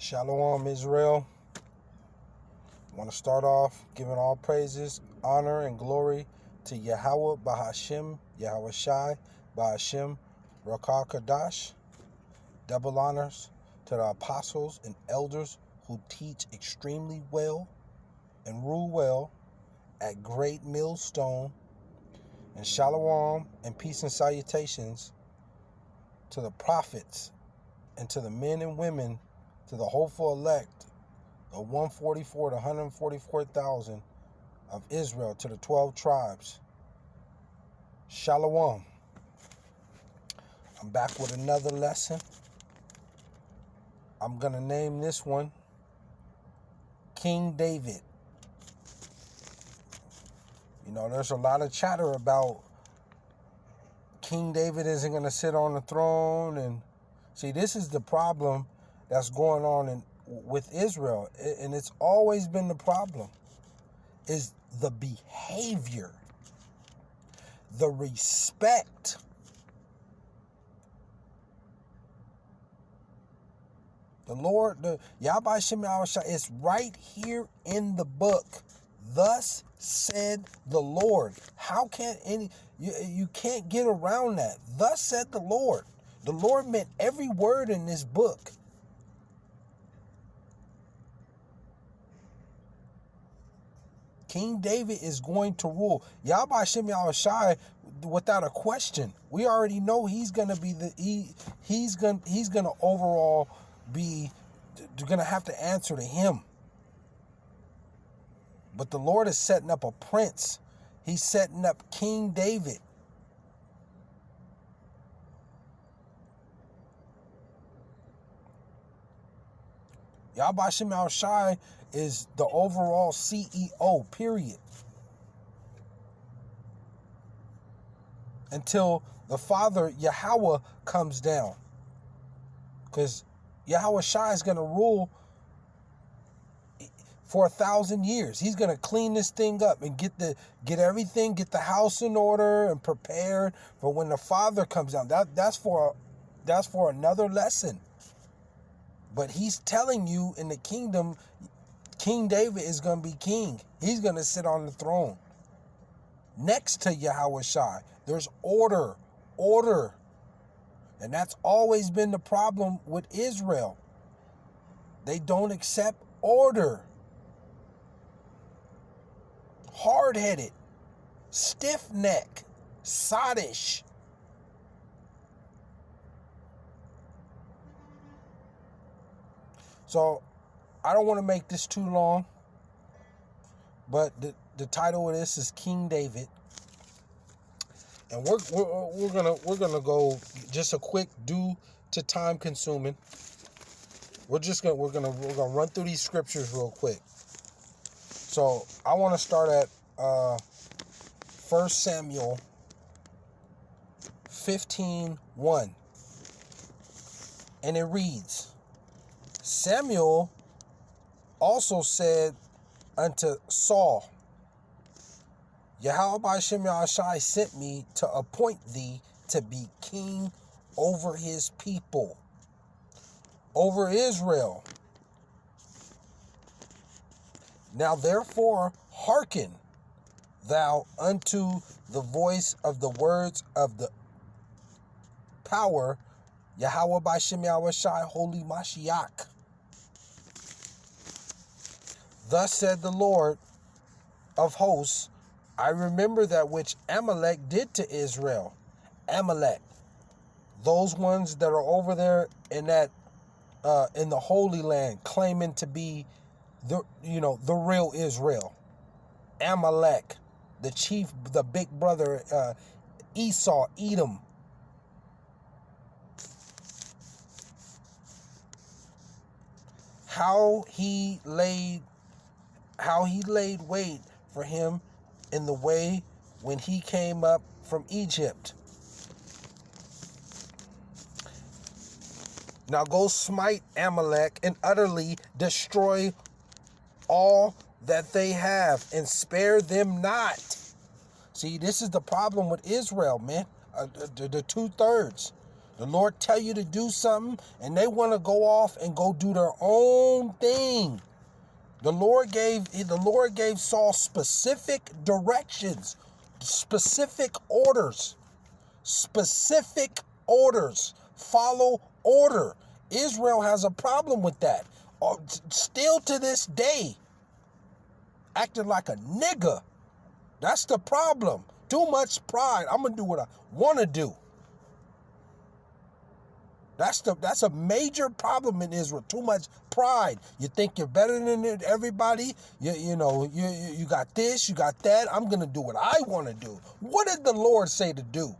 Shalom, Israel. I want to start off giving all praises, honor, and glory to YAHAWAH, BAHASHAM, YAHAWAHSHI, BAHASHAM, Rakah Kadash. Double honors to the apostles and elders who teach extremely well and rule well at Great Millstone. And shalom and peace and salutations to the prophets and to the men and women, to the hopeful elect, the 144 to 144,000 of Israel, to the 12 tribes. Shalom. I'm back with another lesson. I'm going to name this one King David. You know, there's a lot of chatter about King David isn't going to sit on the throne. And see, this is the problem that's going on with Israel. And it's always been the problem, is the behavior, the respect. The Lord, the YAHAWAHSHI, it's right here in the book. Thus said the Lord. How can you can't get around that. Thus said the Lord. The Lord meant every word in this book. King David is going to rule. YAHAWAHSHI, without a question. We already know he's going to be he's going to overall be going to have to answer to him. But the Lord is setting up a prince. He's setting up King David. YAHAWAHSHI is the overall CEO, period. Until the Father, Yahweh, comes down. Because YAHAWAHSHI is going to rule for 1,000 years. He's going to clean this thing up and get the house in order and prepared for when the Father comes down. That's for another lesson. But he's telling you in the kingdom, King David is going to be king. He's going to sit on the throne next to YAHAWAHSHI. There's order. And that's always been the problem with Israel. They don't accept order. Hard-headed, stiff-necked, sottish. So, I don't want to make this too long, but the title of this is King David, and we're gonna go just a quick, due to time consuming. We're gonna run through these scriptures real quick. So I want to start at 1 Samuel 15:1, and it reads, Samuel also said unto Saul, YAHAWAHSHI sent me to appoint thee to be king over his people, over Israel. Now therefore hearken thou unto the voice of the words of the power, YAHAWAHSHI, Holy Mashiach. Thus said the Lord of hosts, I remember that which Amalek did to Israel. Amalek, those ones that are over there in that in the Holy Land, claiming to be the real Israel. Amalek, the chief, the big brother, Esau, Edom. How he laid wait for him in the way when he came up from Egypt. Now go smite Amalek and utterly destroy all that they have and spare them not. See, this is the problem with Israel, man. The 2/3. The Lord tell you to do something, and they want to go off and go do their own thing. The Lord gave Saul specific directions, specific orders. Follow order. Israel has a problem with that. Still to this day, acting like a nigga. That's the problem. Too much pride. I'm going to do what I want to do. That's a major problem in Israel. Too much pride. You think you're better than everybody. You got this, you got that. I'm going to do what I want to do. What did the Lord say to do?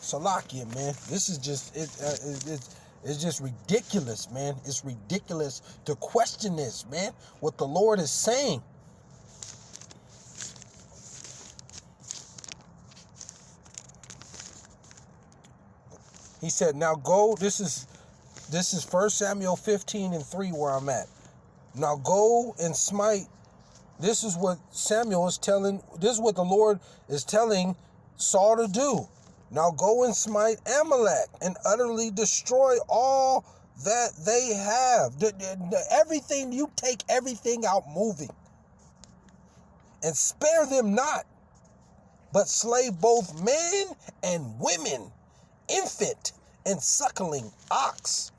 Salakia, man. This is just it's just ridiculous, man. It's ridiculous to question this, man. What the Lord is saying. He said, now go, this is 1 Samuel 15:3 where I'm at. Now go and smite. This is what Samuel is telling, this is what the Lord is telling Saul to do. Now go and smite Amalek and utterly destroy all that they have. Everything, you take everything out moving. And spare them not, but slay both men and women, infant and suckling, ox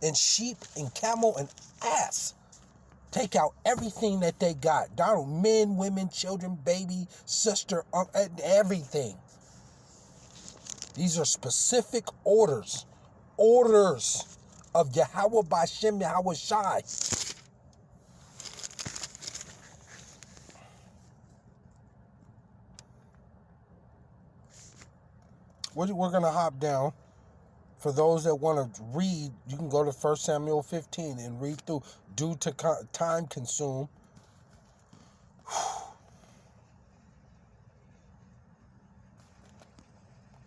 and sheep and camel and ass. Take out everything that they got. Down men, women, children, baby, sister, everything. These are specific orders. Orders of Yahawah BAHASHAM, YAHAWAHSHI. We're going to hop down. For those that want to read, you can go to 1 Samuel 15 and read through. Due to time consume.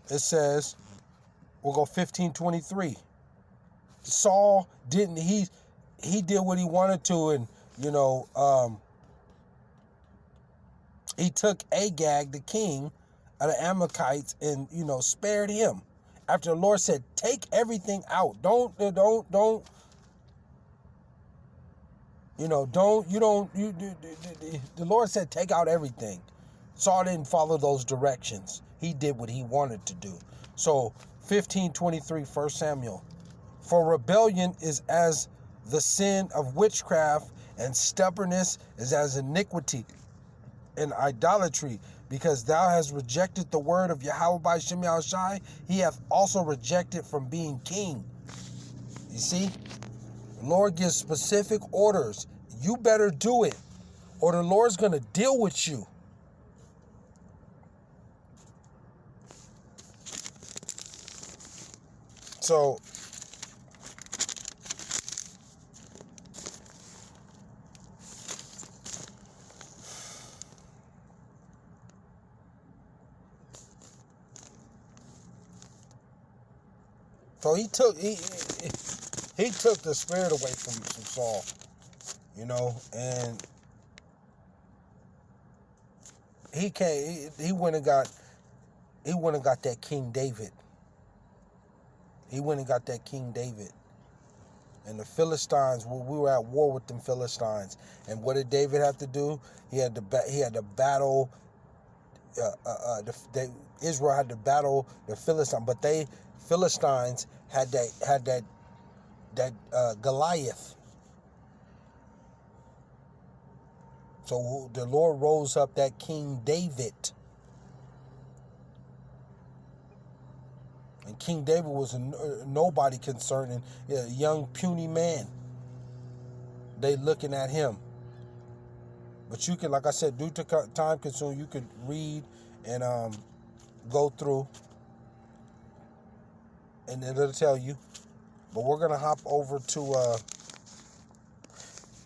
It says, we'll go 15:23. Saul didn't, he did what he wanted to, and, he took Agag, the king of the Amalekites, and, spared him. After the Lord said, take everything out. The Lord said, take out everything. Saul didn't follow those directions. He did what he wanted to do. So 15:23, 1 Samuel. For rebellion is as the sin of witchcraft, and stubbornness is as iniquity and idolatry. Because thou hast rejected the word of Yahawah BAHASHAM, YAHAWAHSHI, he hath also rejected from being king. You see? The Lord gives specific orders. You better do it, or the Lord's going to deal with you. So, he took the spirit away from Saul, and he went and got that King David. He went and got that King David. And the Philistines, we were at war with them Philistines. And what did David have to do? He had to battle. Israel had to battle the Philistines, but Philistines had that Goliath. So the Lord rose up that King David. And King David was a nobody concerning, a young puny man. They looking at him. But you can, like I said, due to time consume, you could read and go through, and it'll tell you. But we're gonna hop over to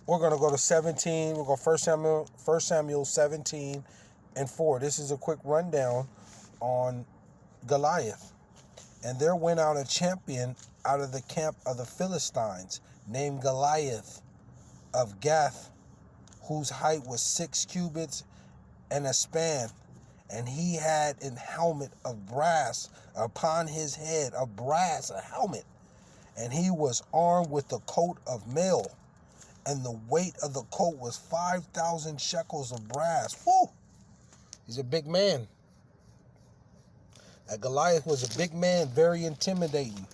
we're gonna go to 17. We'll go 1 Samuel 17:4. This is a quick rundown on Goliath. And there went out a champion out of the camp of the Philistines, named Goliath of Gath, whose height was 6 cubits and a span, And he had an helmet of brass upon his head, of brass, a helmet. And he was armed with a coat of mail. And the weight of the coat was 5,000 shekels of brass. Woo! He's a big man. And Goliath was a big man, very intimidating.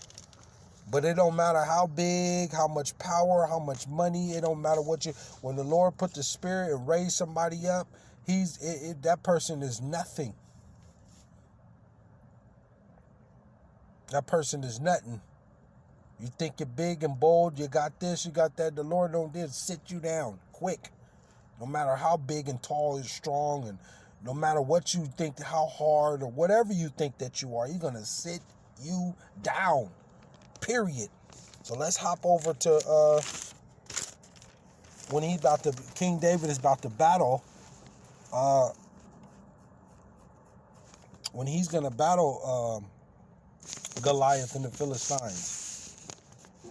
But it don't matter how big, how much power, how much money. It don't matter what you. When the Lord put the spirit and raised somebody up, that person is nothing. That person is nothing. You think you're big and bold, you got this, you got that. The Lord don't did sit you down quick. No matter how big and tall and strong, and no matter what you think, how hard or whatever you think that you are, He's gonna sit you down. Period. So let's hop over to when King David is about to battle. When he's gonna battle Goliath and the Philistines.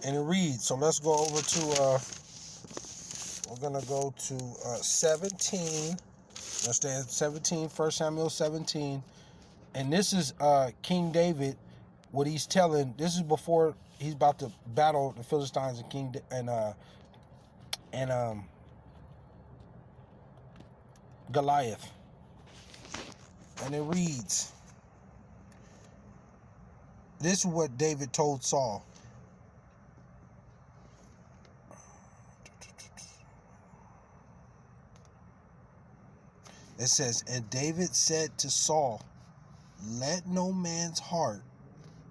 And it reads, so let's go over to, we're going to go to 17. Let's stay at 17, 1 Samuel 17. And this is King David, what he's telling, this is before he's about to battle the Philistines and Goliath. And it reads, this is what David told Saul. It says, and David said to Saul, let no man's heart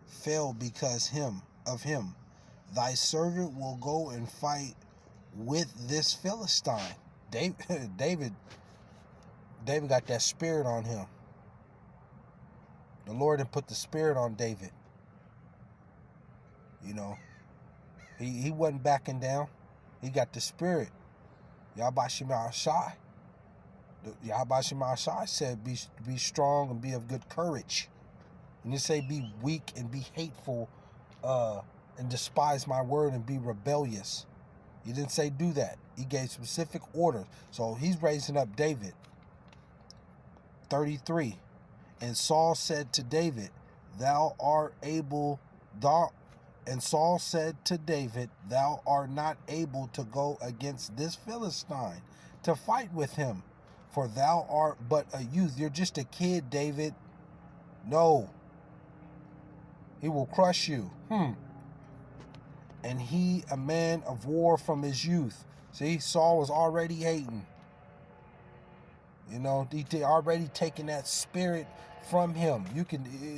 fail because of him. Thy servant will go and fight with this Philistine. David got that spirit on him. The Lord had put the spirit on David. You know, he wasn't backing down. He got the spirit. YAHAWAHSHI. YAHAWAHSHI said, be strong and be of good courage. And you say, be weak and be hateful and despise my word and be rebellious. He didn't say do that. He gave specific orders. So he's raising up David. 33. And Saul said to David, and Saul said to David, thou art not able to go against this Philistine to fight with him. For thou art but a youth. You're just a kid, David. No. He will crush you. And he, a man of war from his youth. See, Saul was already hating. You know, he already taken that spirit from him.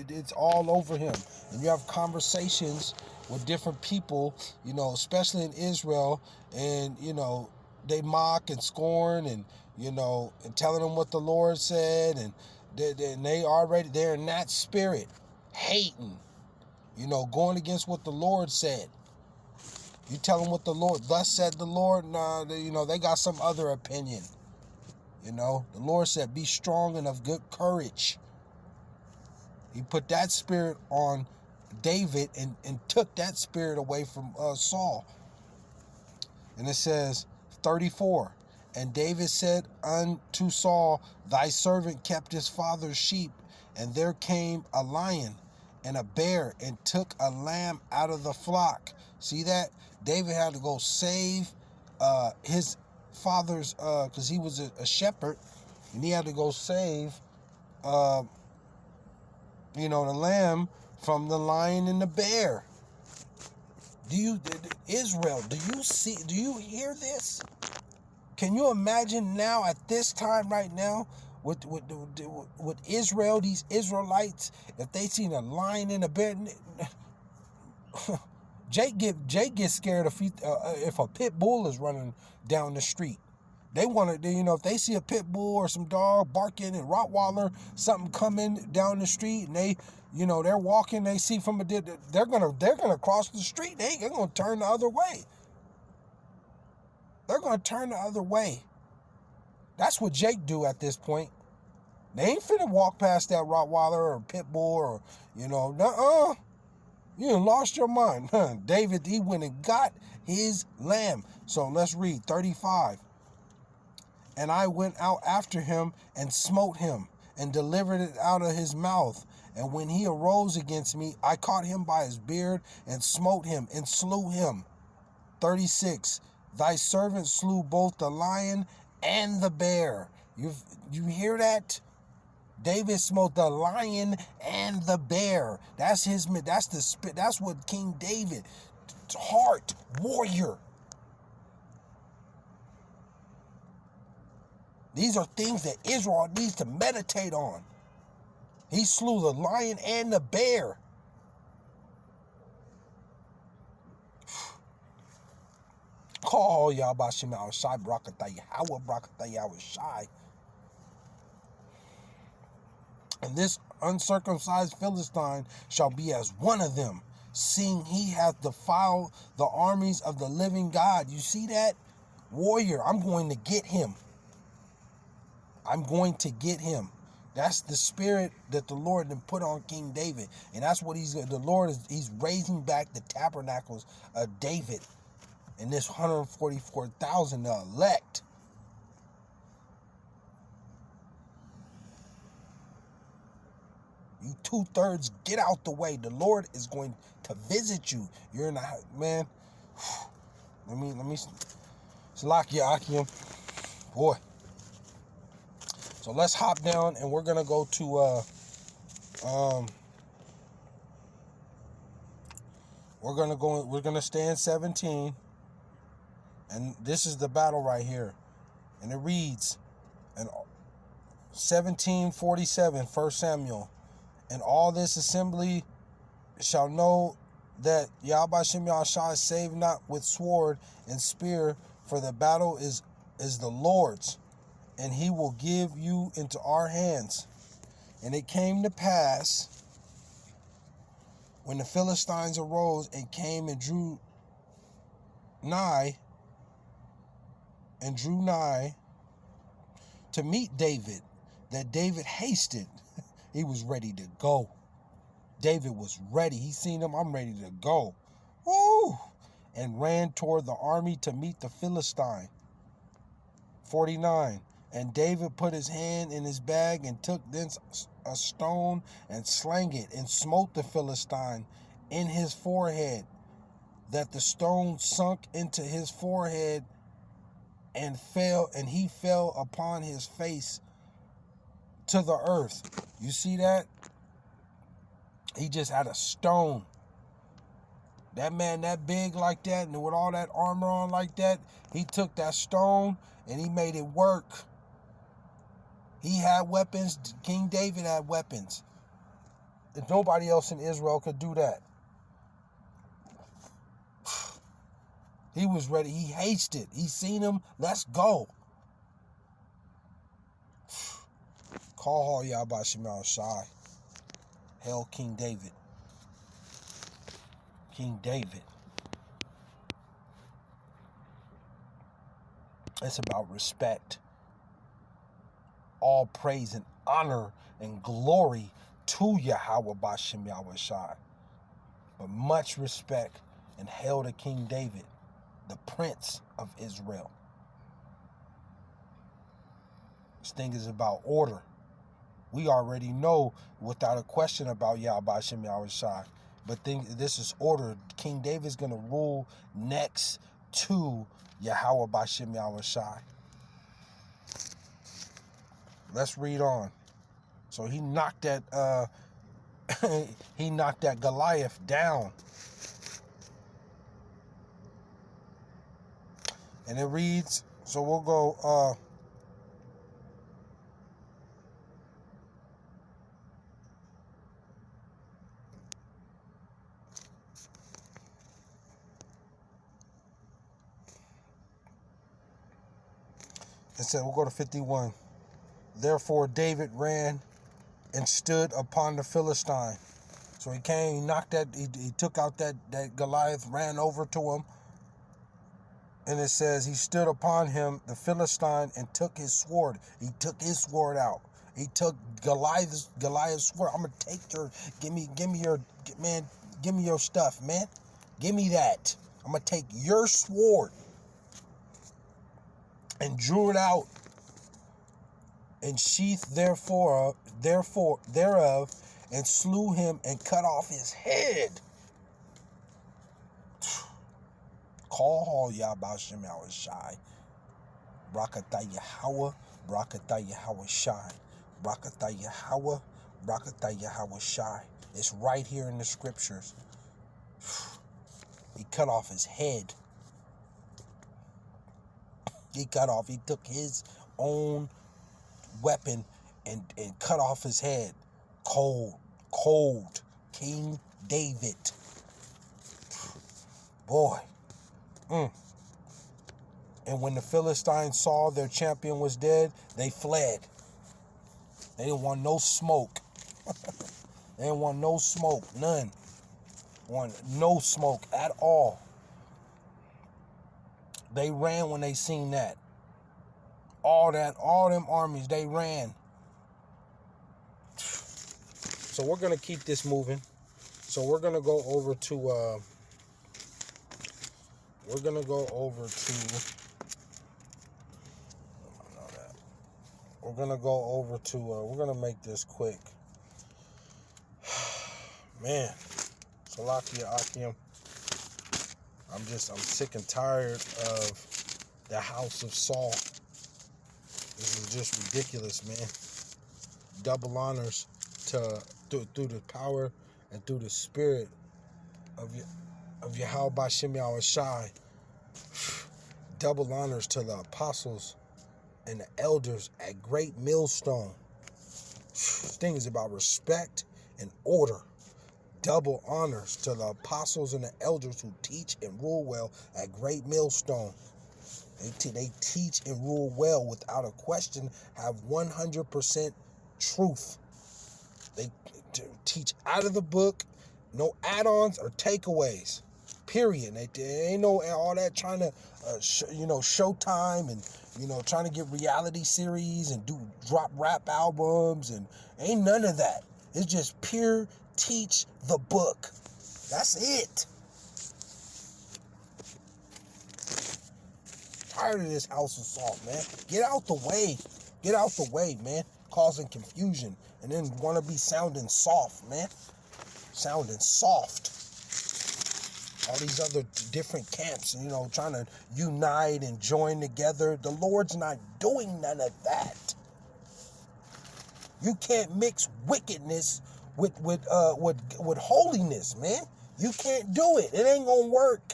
It's all over him. And you have conversations with different people, you know, especially in Israel, and, you know, they mock and scorn and, you know, and telling them what the Lord said, and they're in that spirit, hating, you know, going against what the Lord said. You tell them what the Lord, thus said the Lord, you know, they got some other opinion. You know, the Lord said, be strong and of good courage. He put that spirit on David and took that spirit away from Saul. And it says, 34. And David said unto Saul, thy servant kept his father's sheep, and there came a lion and a bear and took a lamb out of the flock. See that? David had to go save his father's, because he was a shepherd, and he had to go save, you know, the lamb from the lion and the bear. Israel, do you hear this? Can you imagine now at this time right now with Israel, these Israelites, if they seen a lion and a bear? Jake gets scared if a pit bull is running down the street. They want to, you know, if they see a pit bull or some dog barking and Rottweiler, something coming down the street, and they, you know, they're walking, they see from they're gonna cross the street. They're gonna turn the other way. They're gonna turn the other way. That's what Jake do at this point. They ain't finna walk past that Rottweiler or pit bull or, you know, you done lost your mind. David, he went and got his lamb. So let's read 35. And I went out after him and smote him and delivered it out of his mouth. And when he arose against me, I caught him by his beard and smote him and slew him. 36. Thy servant slew both the lion and the bear. You hear that? David smote the lion and the bear. That's what King David, heart, warrior. These are things that Israel needs to meditate on. He slew the lion and the bear. Call YAHAWAHSHI, YAHAWAHSHI. And this uncircumcised Philistine shall be as one of them, seeing he hath defiled the armies of the living God. You see that? Warrior, I'm going to get him. I'm going to get him. That's the spirit that the Lord then put on King David. And that's what he's raising back the tabernacles of David. And this 144,000, the elect. You 2/3, get out the way. The Lord is going to visit you. You're in the, man. Let me. Salakia Akim. Boy. So let's hop down and we're gonna go to we're gonna stay in 17. And this is the battle right here. And it reads in 17:47, 1 Samuel. And all this assembly shall know that YAHAWAHSHI save not with sword and spear, for the battle is the Lord's, and he will give you into our hands. And it came to pass, when the Philistines arose and came and drew nigh to meet David, that David hasted. He was ready to go. David was ready. He seen him. I'm ready to go. Woo! And ran toward the army to meet the Philistine. 49. And David put his hand in his bag and took thence a stone and slang it and smote the Philistine in his forehead, that the stone sunk into his forehead and he fell upon his face to the earth. You see that? He just had a stone. That man that big like that and with all that armor on like that, he took that stone and he made it work. He had weapons. King David had weapons. And nobody else in Israel could do that. He was ready. He hasted. He seen him. Let's go. Call YAHAWAHSHI. Hail King David. King David. It's about respect. All praise and honor and glory to YAHAWAHSHI. But much respect and hail to King David, the Prince of Israel. This thing is about order. We already know without a question about YAHAWAHSHI. But this is order. King David's going to rule next to YAHAWAHSHI. Let's read on. So he knocked that Goliath down. And it reads, so we'll go it said, we'll go to 51. Therefore David ran and stood upon the Philistine. So he came, he knocked that, he took out that Goliath, ran over to him. And it says he stood upon him, the Philistine, and took his sword. He took his sword out. He took Goliath's sword. I'm gonna take your, give me your stuff, man. Give me that. I'm gonna take your sword. And drew it out, and sheathed therefore therefore thereof, and slew him and cut off his head. Call BAHASHAM YAHAWAHSHI. Brakatah Yahawah, Brakatah YAHAWAHSHI. Brakatah Yahawah, Brakatah YAHAWAHSHI. It's right here in the scriptures. He cut off his head. He took his own weapon and cut off his head. Cold. King David. Boy. And when the Philistines saw their champion was dead, they fled. They didn't want no smoke. They didn't want no smoke. None. Want no smoke at all. They ran when they seen that. All them armies, they ran. So we're going to keep this moving. So we're going to go over to, we're going to make this quick. Man, Salakia Akim. I'm sick and tired of the house of Saul. This is just ridiculous, man. Double honors through the power and through the spirit of YAHAWAHSHI YAHAWAHSHI. Double honors to the apostles and the elders at Great Millstone. This thing is about respect and order. Double honors to the apostles and the elders who teach and rule well at Great Millstone. They teach and rule well without a question, have 100% truth. They teach out of the book, no add-ons or takeaways. Period. They ain't no all that trying to, Showtime and, trying to get reality series and drop rap albums and ain't none of that. It's just pure teach the book. That's it. Tired of this house of salt, man. Get out the way. Get out the way, man. Causing confusion and then want to be sounding soft, man. Sounding soft. All these other different camps, trying to unite and join together. The Lord's not doing none of that. You can't mix wickedness with holiness, man. You can't do it. It ain't gonna work.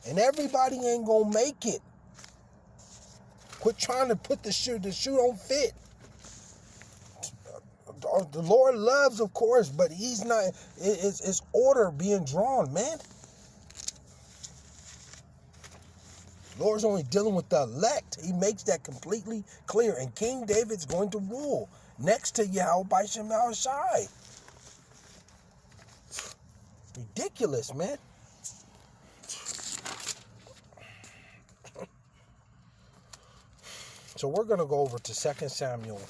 And everybody ain't gonna make it. Quit trying to put the shoe don't fit. The Lord loves, of course, but he's not, it's order being drawn, man. The Lord's only dealing with the elect. He makes that completely clear. And King David's going to rule next to YAHAWAHSHI YAHAWAHSHI. Ridiculous, man. So we're going to go over to 2 Samuel.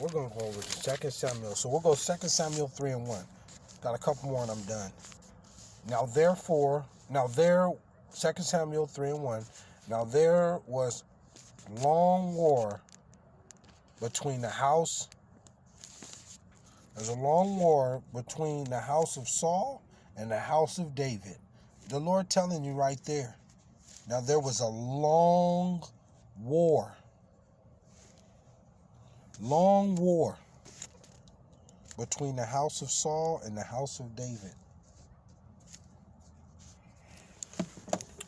We're going to go over to 2 Samuel. So we'll go 2 Samuel 3 and 1. Got a couple more and I'm done. Now, 2 Samuel 3 and 1. Now, there was long war between there's a long war between the house of Saul and the house of David. The Lord telling you right there. Now, there was a long war between the house of Saul and the house of David.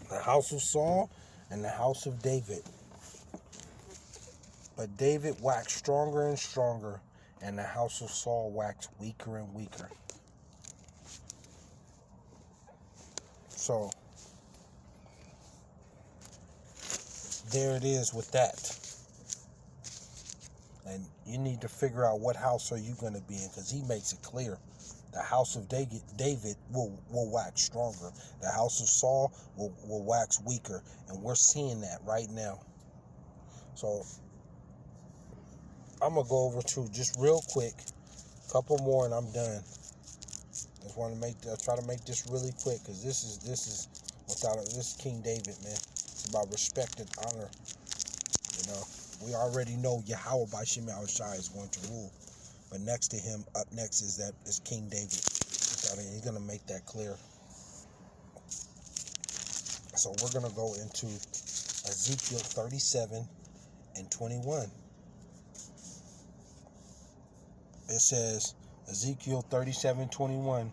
The house of Saul and the house of David. But David waxed stronger and stronger, and the house of Saul waxed weaker and weaker. So, there it is with that. And you need to figure out what house are you going to be in, because he makes it clear. The house of David will wax stronger. The house of Saul will wax weaker. And we're seeing that right now. So, I'm going to go over to just real quick, a couple more and I'm done. Just want to try to make this really quick, because this is King David, man. It's about respect and honor, We already know Yahawah BAHASHAM YAHAWAHSHI is going to rule. But next to him, up next is King David. He's going to make that clear. So we're going to go into Ezekiel 37 and 21. It says, Ezekiel 37:21,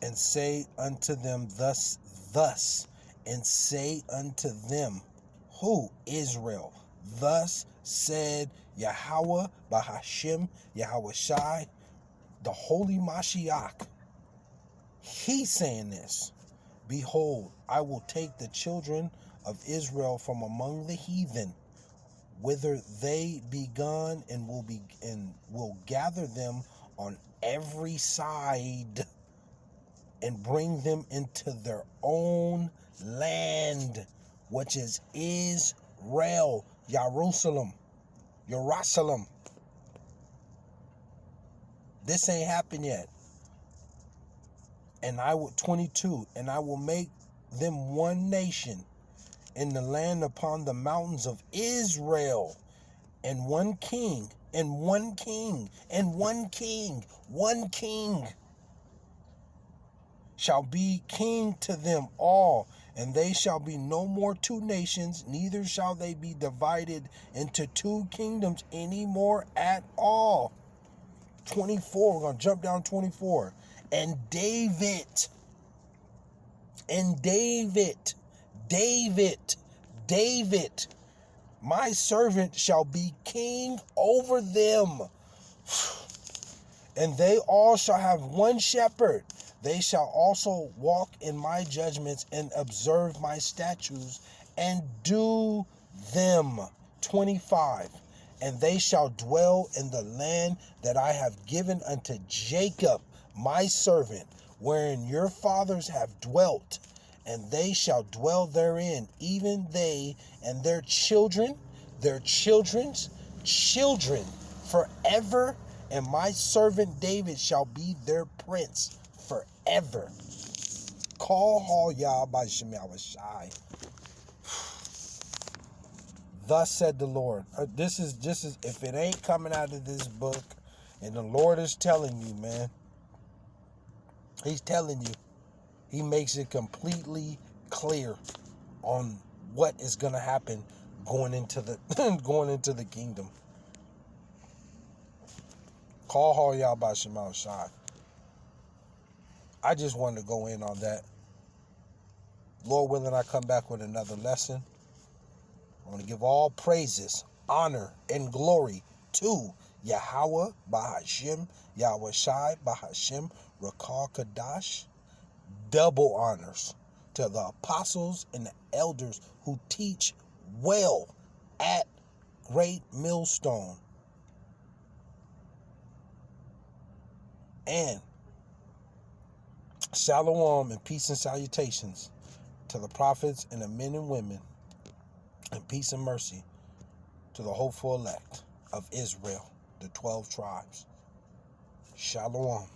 and say unto them thus, and say unto them, who? Israel. Thus said Yahawah BAHASHAM YAHAWAHSHI, the Holy Mashiach. He's saying this. Behold, I will take the children of Israel from among the heathen, whither they be gone, and will gather them on every side, and bring them into their own land, which is Israel, Jerusalem. This ain't happened yet. And I will, 22, and I will make them one nation in the land upon the mountains of Israel, and one king, and one king, and one king shall be king to them all, and they shall be no more two nations, neither shall they be divided into two kingdoms any more at all. 24, we're going to jump down 24. And David, my servant, shall be king over them. And they all shall have one shepherd. They shall also walk in my judgments and observe my statutes and do them. 25. And they shall dwell in the land that I have given unto Jacob, my servant, wherein your fathers have dwelt. And they shall dwell therein, even they and their children, their children's children, forever. And my servant David shall be their prince forever. Call Yahawah BAHASHAM YAHAWAHSHI. Thus said the Lord. This is if it ain't coming out of this book, and the Lord is telling you, man. He's telling you. He makes it completely clear on what is going to happen going into the kingdom. Call Yahawah BAHASHAM YAHAWAHSHI. I just wanted to go in on that. Lord willing, I come back with another lesson. I want to give all praises, honor, and glory to Yahawah BAHASHAM YAHAWAHSHI BAHASHAM Rakal Kadash. Double honors to the apostles and the elders who teach well at Great Millstone. And shalom and peace and salutations to the prophets and the men and women, and peace and mercy to the hopeful elect of Israel, the 12 tribes. Shalom.